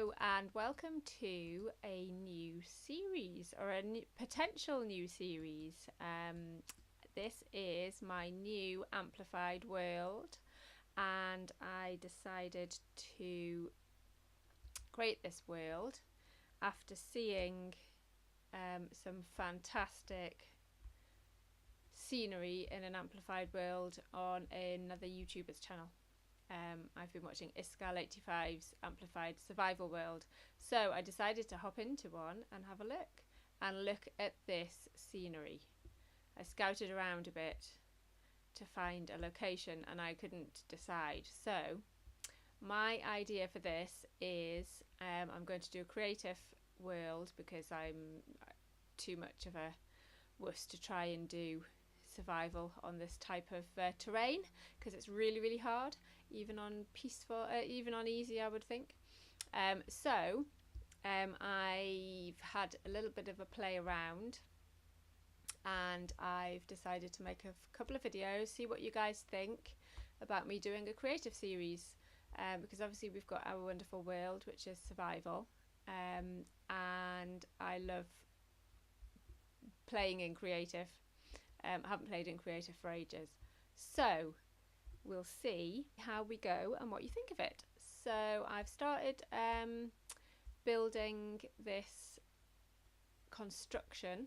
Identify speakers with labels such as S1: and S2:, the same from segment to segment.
S1: Hello and welcome to a new series or a potential new series. This is my new Amplified World, and I decided to create this world after seeing some fantastic scenery in an Amplified World on another YouTuber's channel. I've been watching Iskall85's Amplified Survival World, so I decided to hop into one and have a look at this scenery. I scouted around a bit to find a location and I couldn't decide, so my idea for this is I'm going to do a creative world because I'm too much of a wuss to try and do survival on this type of terrain because it's really hard, even on peaceful, even on easy, I would think. So I've had a little bit of a play around and I've decided to make a couple of videos, see what you guys think about me doing a creative series, because obviously we've got our wonderful world, which is survival, and I love playing in creative. I haven't played in creative for ages, so we'll see how we go and what you think of it. So I've started building this construction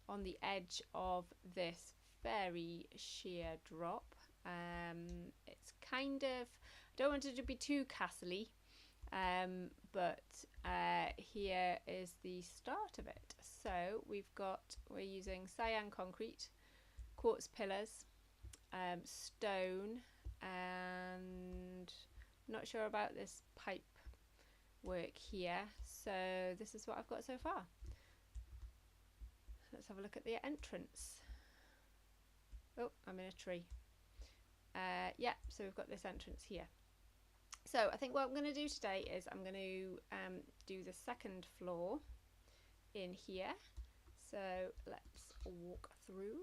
S1: on the edge of this very sheer drop. It's kind of, I don't want it to be too castle-y, but here is the start of it. So we're using cyan concrete, quartz pillars, stone, and not sure about this pipe work here. So this is what I've got so far. Let's have a look at the entrance. Oh, I'm in a tree. Yeah, so we've got this entrance here. So I think what I'm going to do today is I'm going to do the second floor in here. So let's walk through.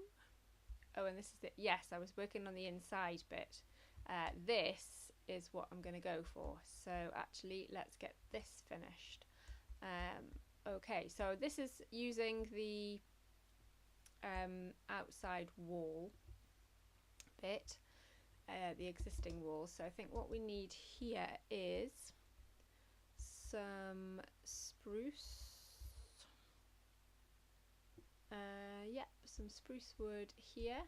S1: Oh, and this is it. Yes, I was working on the inside bit. This is what I'm going to go for. So actually, let's get this finished. Okay, so this is using the outside wall bit, the existing wall. So I think what we need here is some spruce. Yeah, some spruce wood here.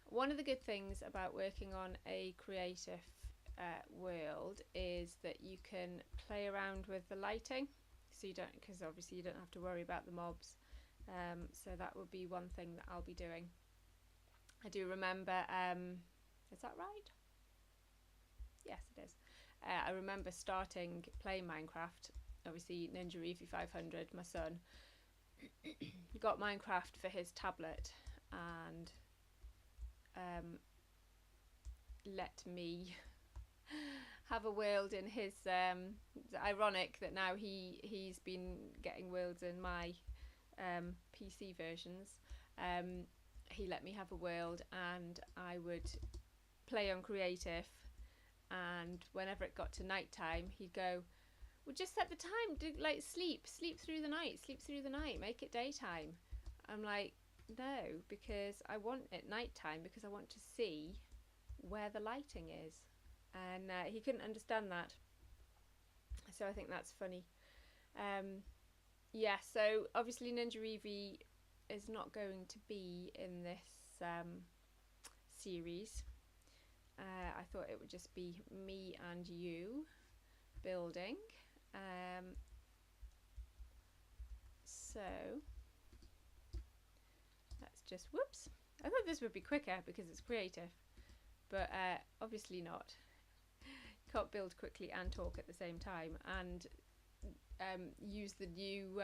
S1: One of the good things about working on a creative world is that you can play around with the lighting, so you don't, because obviously you don't have to worry about the mobs. So that would be one thing that I'll be doing. I do remember, is that right? Yes, it is. I remember starting playing Minecraft, obviously Ninja Eevee 500, my son, got Minecraft for his tablet and let me have a world in his. It's ironic that now he's been getting worlds in my PC versions. He let me have a world and I would play on creative, and whenever it got to night time he'd go, well, just set the time, do like sleep through the night, make it daytime. I'm like, no, because I want it nighttime because I want to see where the lighting is, and he couldn't understand that, so I think that's funny. Yeah, so obviously Ninja Eevee is not going to be in this series. I thought it would just be me and you building. So let's just, whoops, I thought this would be quicker because it's creative, but obviously not. Can't build quickly and talk at the same time and use the new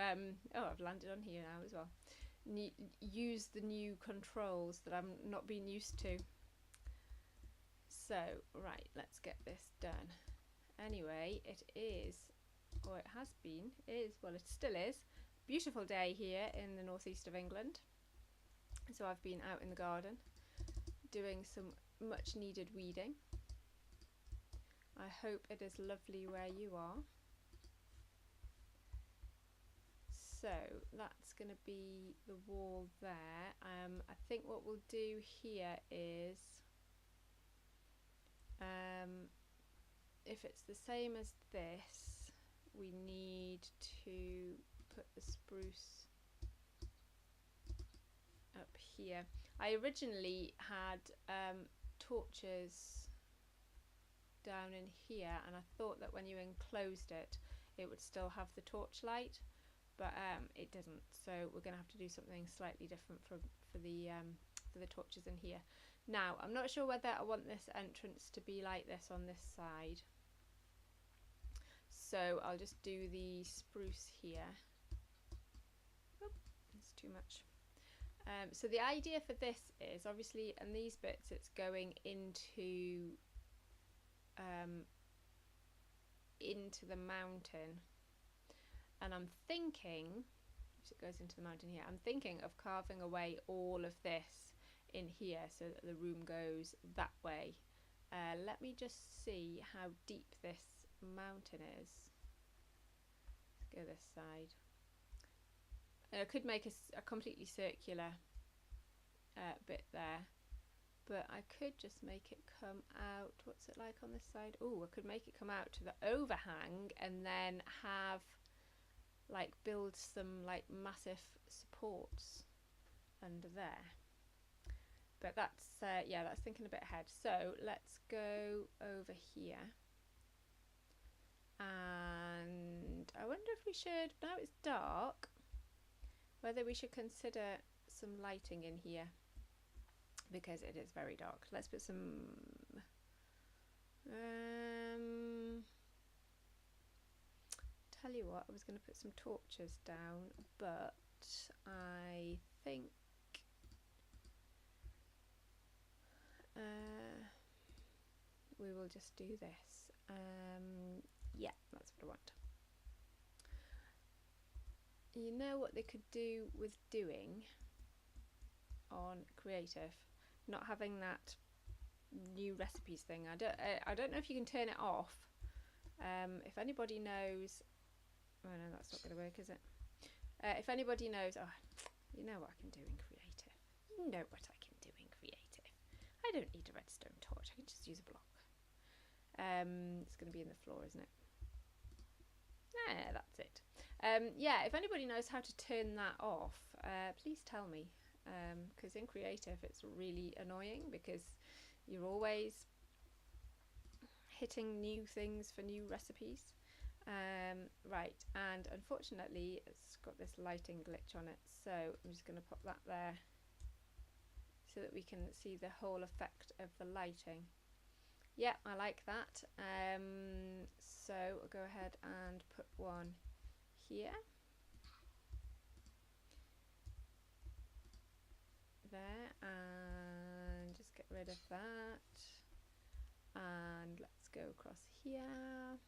S1: oh, I've landed on here now as well. Use the new controls that I'm not being used to. So right, let's get this done. Anyway, it is, or it has been, well, it still is, beautiful day here in the northeast of England. So I've been out in the garden doing some much needed weeding. I hope it is lovely where you are. So that's going to be the wall there. I think what we'll do here is, if it's the same as this, we need to put the spruce up here. I originally had torches down in here, and I thought that when you enclosed it, it would still have the torch light, but it didn't. So we're going to have to do something slightly different for the torches in here. Now, I'm not sure whether I want this entrance to be like this on this side, so I'll just do the spruce here. Oh, it's too much. So the idea for this is, obviously, in these bits it's going into the mountain, and I'm thinking, if it goes into the mountain here, I'm thinking of carving away all of this in here so that the room goes that way. Let me just see how deep this mountain is. Let's go this side. I could make a completely circular bit there, but I could just make it come out. What's it like on this side? Oh, I could make it come out to the overhang and then have, like, build some like massive supports under there. But that's yeah, that's thinking a bit ahead. So let's go over here, and I wonder if we should, now it's dark, whether we should consider some lighting in here, because it is very dark. Let's put some tell you what, I was going to put some torches down, but I think we will just do this. Yeah, that's what I want. You know what they could do with doing on creative, not having that new recipes thing. I don't know if you can turn it off. If anybody knows, oh no, that's not going to work, is it? If anybody knows, oh, you know what I can do in creative. You know what I can do in creative. I don't need a redstone torch. I can just use a block. It's going to be in the floor, isn't it? That's it. Yeah, if anybody knows how to turn that off, please tell me, because in creative it's really annoying because you're always hitting new things for new recipes. Right, and unfortunately it's got this lighting glitch on it, so I'm just going to pop that there so that we can see the whole effect of the lighting. Yeah, I like that. So I'll go ahead and put one here, there, and just get rid of that, and let's go across here.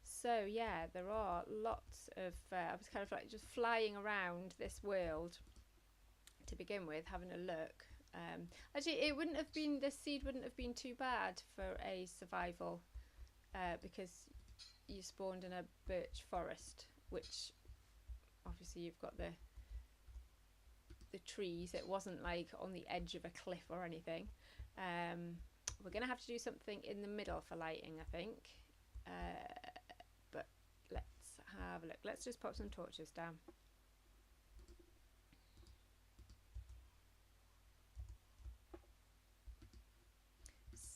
S1: So yeah, there are lots of I was kind of like just flying around this world to begin with, having a look. Actually, it wouldn't have been, this seed wouldn't have been too bad for a survival, because you spawned in a birch forest, which obviously you've got the trees. It wasn't like on the edge of a cliff or anything. We're gonna have to do something in the middle for lighting, I think, but let's have a look. Let's just pop some torches down.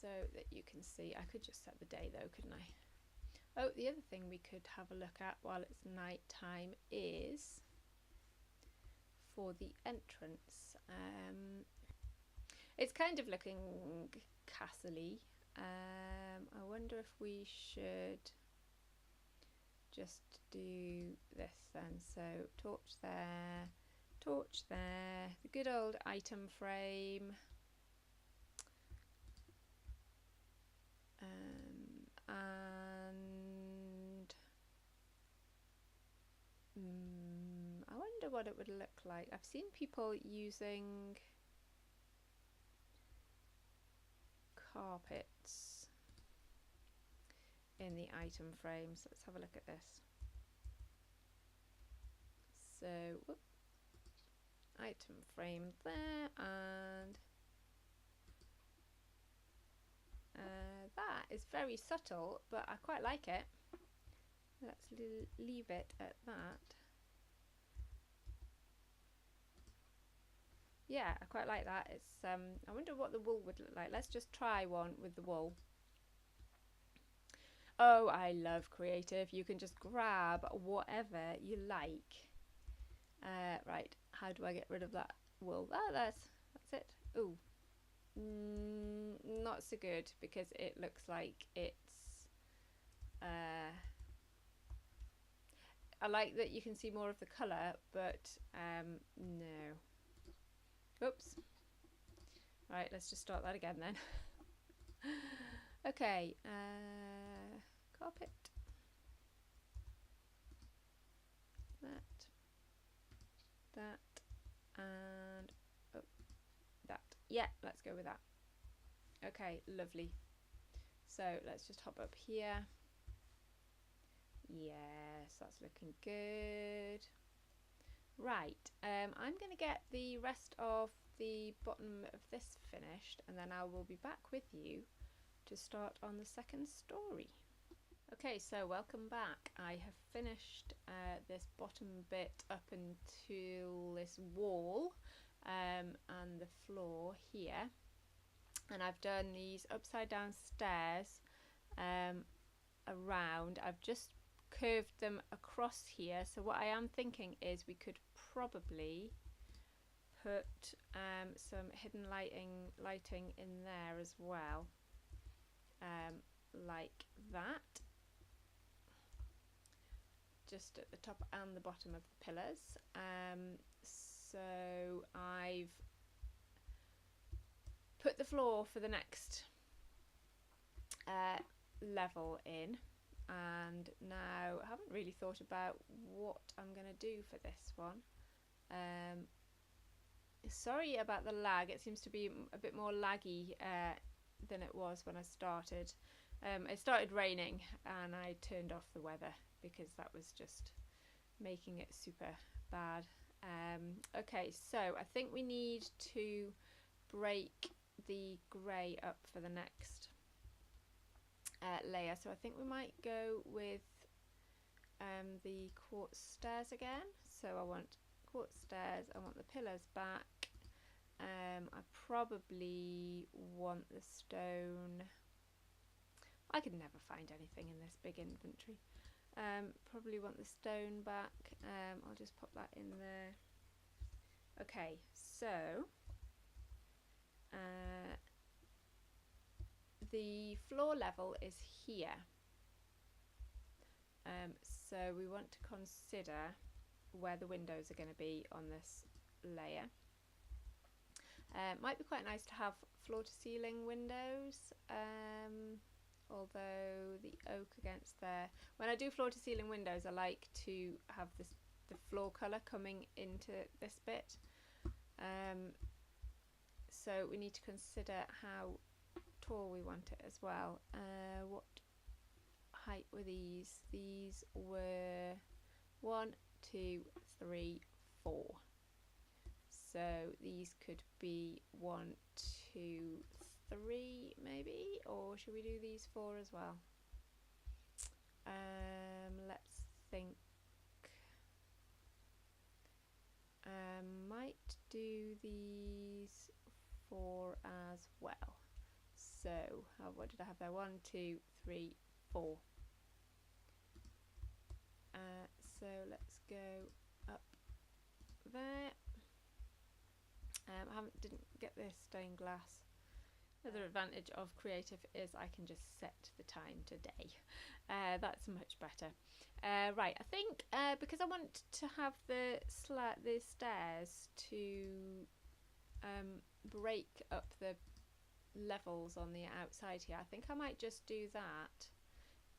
S1: So that you can see. I could just set the day though, couldn't I? Oh, the other thing we could have a look at while it's night time is for the entrance. It's kind of looking castle-y. I wonder if we should just do this then. So torch there, the good old item frame. And I wonder what it would look like. I've seen people using carpets in the item frames. Let's have a look at this. So, whoop, item frame there, and that is very subtle, but I quite like it. Let's leave it at that. Yeah, I quite like that. It's I wonder what the wool would look like. Let's just try one with the wool. Oh, I love creative. You can just grab whatever you like. Right, how do I get rid of that wool? Oh, that's it. Ooh, not so good, because it looks like it's I like that you can see more of the colour, but no. Oops. Right, let's just start that again then. Okay, carpet. That, and oh, that. Yeah, let's go with that. Okay, lovely. So let's just hop up here. Yes, that's looking good. Right, I'm going to get the rest of the bottom of this finished, and then I will be back with you to start on the second story. Okay, so welcome back. I have finished this bottom bit up until this wall and the floor here, and I've done these upside down stairs around. I've just curved them across here, so what I am thinking is we could probably put some hidden lighting in there as well, like that, just at the top and the bottom of the pillars. So I've put the floor for the next level in, and now I haven't really thought about what I'm going to do for this one. Sorry about the lag, it seems to be a bit more laggy than it was when I started. It started raining and I turned off the weather because that was just making it super bad. Okay, so I think we need to break the grey up for the next layer, so I think we might go with the quartz stairs again. So I want quartz stairs, I want the pillars back, I probably want the stone. I could never find anything in this big inventory. Probably want the stone back. I'll just pop that in there. Okay, so the floor level is here. So we want to consider where the windows are going to be on this layer. Might be quite nice to have floor to ceiling windows, although the oak against there, when I do floor to ceiling windows, I like to have the floor colour coming into this bit. So we need to consider how tall we want it as well. What height were these? These were 1, 2, 3, 4. So these could be 1, 2, 3 maybe, or should we do these 4 as well? Let's think. Might do these 4 as well. So what did I have there? 1, 2, 3, 4. So let's go up there. I didn't get this stained glass. Another advantage of creative is I can just set the time to day. That's much better. Right, I think because I want to have the stairs to break up the levels on the outside here, I think I might just do that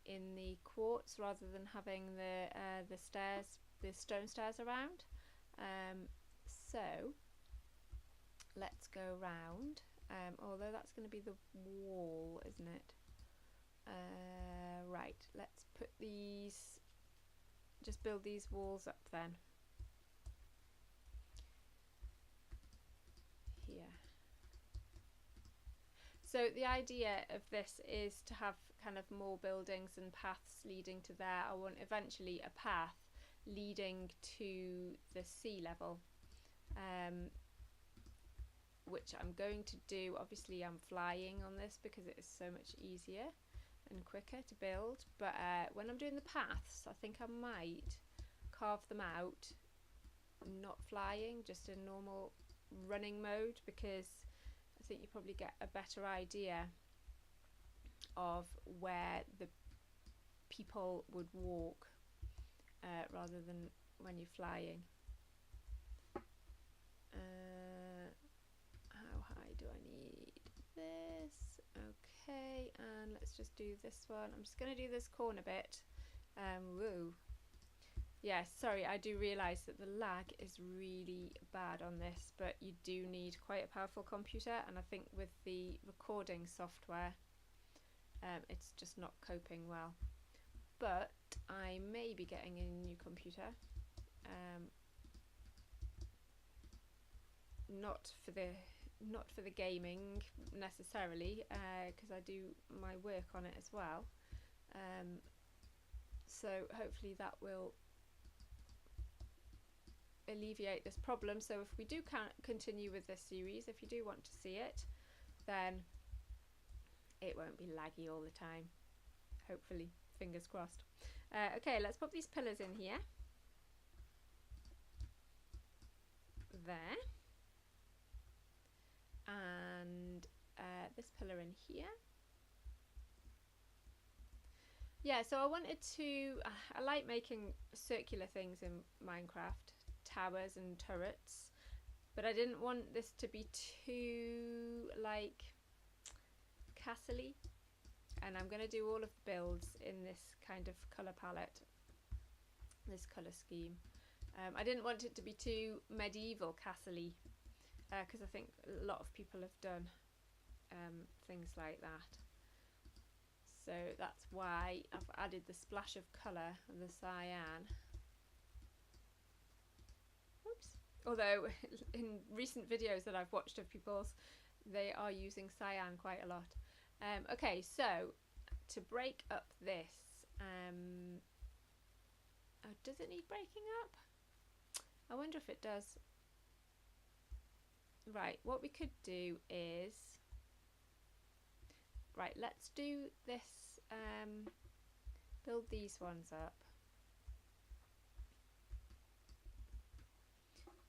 S1: in the quartz rather than having the stone stairs around. So let's go round although that's going to be the wall, isn't it? Right, let's put these, just build these walls up then. Here. So the idea of this is to have kind of more buildings and paths leading to there. I want eventually a path leading to the sea level, which I'm going to do. Obviously I'm flying on this because it is so much easier and quicker to build, but when I'm doing the paths, I think I might carve them out not flying, just in normal running mode, because I think you probably get a better idea of where the people would walk rather than when you're flying. How high do I need this? Okay, and let's just do this one. I'm just going to do this corner bit. Woo. Yeah, sorry, I do realise that the lag is really bad on this, but you do need quite a powerful computer, and I think with the recording software it's just not coping well. But I may be getting a new computer, not for the gaming necessarily, because I do my work on it as well. So hopefully that will alleviate this problem. So if we do continue with this series, if you do want to see it, then it won't be laggy all the time, hopefully, fingers crossed. Okay, let's pop these pillars in here, there, and this pillar in here. Yeah, so I wanted to, I like making circular things in Minecraft, towers and turrets, but I didn't want this to be too like castle-y, and I'm going to do all of the builds in this kind of colour palette, this colour scheme. I didn't want it to be too medieval castle-y, because I think a lot of people have done things like that. So that's why I've added the splash of colour and the cyan. Oops. Although in recent videos that I've watched of people's, they are using cyan quite a lot. Okay, so to break up this, oh, does it need breaking up? I wonder if it does. Right, what we could do is, right, let's do this, build these ones up,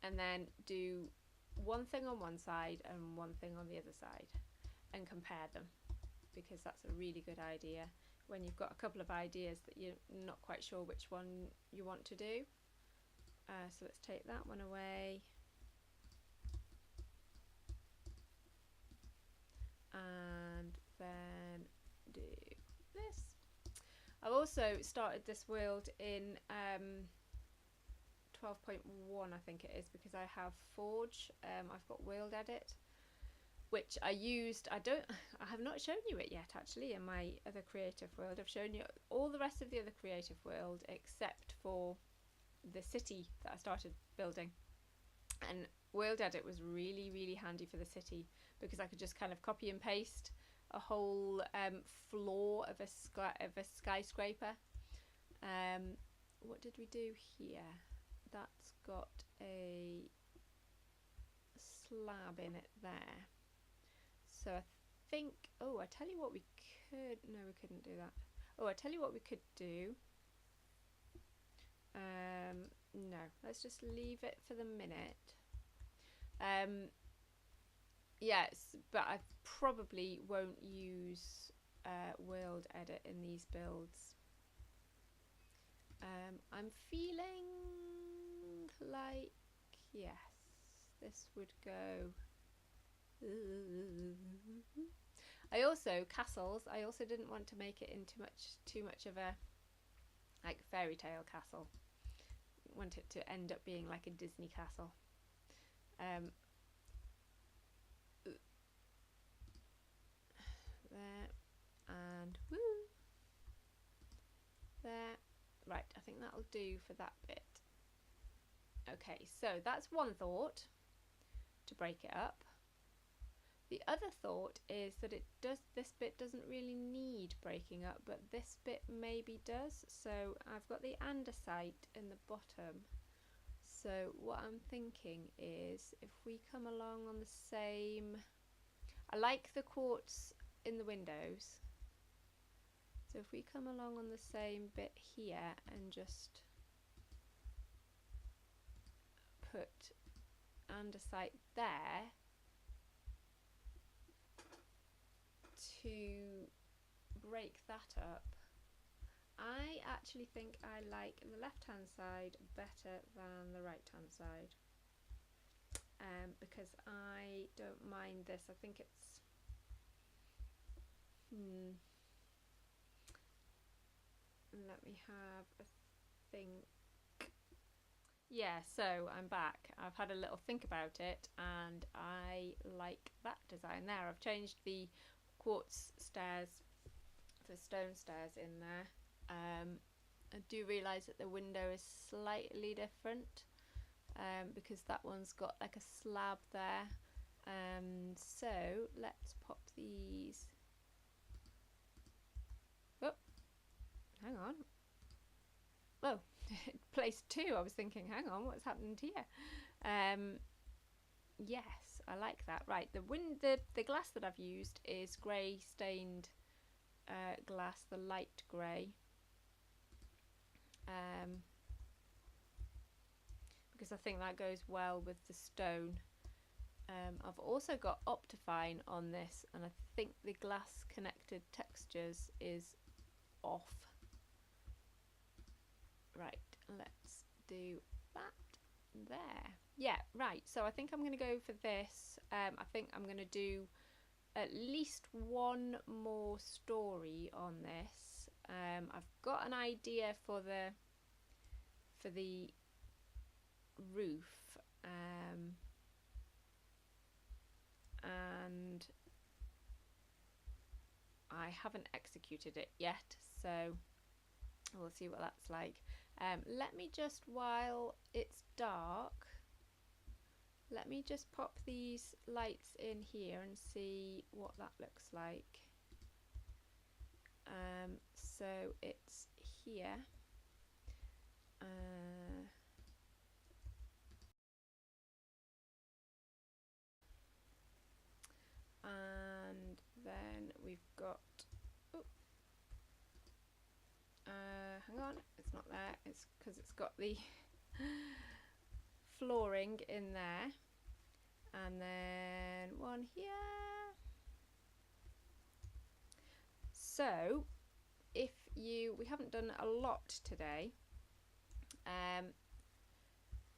S1: and then do one thing on one side and one thing on the other side and compare them, because that's a really good idea when you've got a couple of ideas that you're not quite sure which one you want to do. So let's take that one away, and then do this. I've also started this world in 12.1, I think it is, because I have Forge. I've got World Edit, which I used. I have not shown you it yet actually in my other creative world. I've shown you all the rest of the other creative world except for the city that I started building, and World Edit was really handy for the city because I could just kind of copy and paste a whole floor of a skyscraper. What did we do here? That's got a slab in it there. So I think, oh, I tell you what we could, no, we couldn't do that. Oh, I tell you what we could do. No, let's just leave it for the minute. Yes, but I probably won't use World Edit in these builds. I'm feeling like, yes, this would go. I also, castles, I also didn't want to make it into too much of a like fairy tale castle. I want it to end up being like a Disney castle. there, and woo, there. Right, I think that'll do for that bit. Okay, so that's one thought, to break it up. The other thought is that this bit doesn't really need breaking up, but this bit maybe does. So I've got the andesite in the bottom. So what I'm thinking is if we come along on the same, I like the quartz in the windows. So if we come along on the same bit here and just put andesite there to break that up, I actually think I like the left hand side better than the right hand side, because I don't mind this. I think it's let me have a think. Yeah, so I'm back. I've had a little think about it and I like that design there. I've changed the quartz stairs for stone stairs in there. I do realise that the window is slightly different, because that one's got like a slab there. So let's pop these. Oh, hang on. Oh, place 2. I was thinking, hang on, what's happened here? Yes, I like that. Right, the glass that I've used is grey stained glass, the light grey. Because I think that goes well with the stone. I've also got Optifine on this, and I think the glass connected textures is off. Right, let's do that there. Yeah, right, so I think I'm going to go for this. I think I'm going to do at least one more story on this. I've got an idea for the roof, and I haven't executed it yet, so we'll see what that's like. Let me just, while it's dark, let me just pop these lights in here and see what that looks like. So it's here. And then we've got, hang on, it's not there, it's because it's got the flooring in there, and then one here. So if we haven't done a lot today,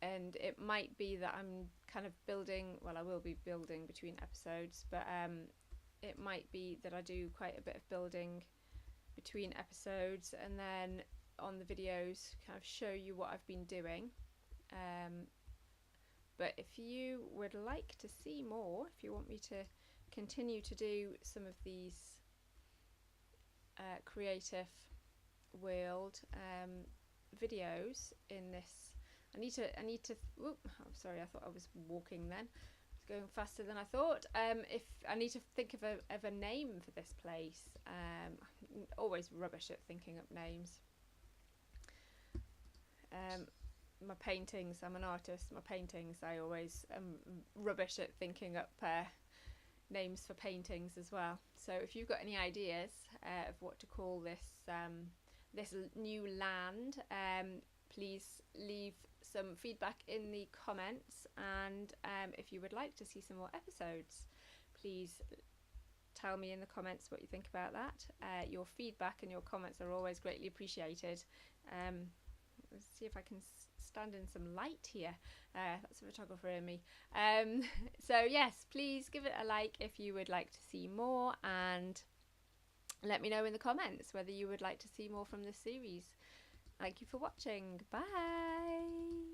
S1: and it might be that I'm kind of building, well, I will be building between episodes, but it might be that I do quite a bit of building between episodes and then on the videos kind of show you what I've been doing. But if you would like to see more, if you want me to continue to do some of these creative world videos in this, I need to whoop, I'm sorry, I thought I was walking then. It's going faster than I thought. If I need to think of a name for this place. I'm always rubbish at thinking up names. My paintings, I'm an artist, my paintings, I always am rubbish at thinking up names for paintings as well. So if you've got any ideas of what to call this this new land, please leave some feedback in the comments, and if you would like to see some more episodes, please tell me in the comments what you think about that. Your feedback and your comments are always greatly appreciated. Let's see if I can stand in some light here. That's a photographer in me. So yes, please give it a like if you would like to see more, and let me know in the comments whether you would like to see more from this series. Thank you for watching. Bye.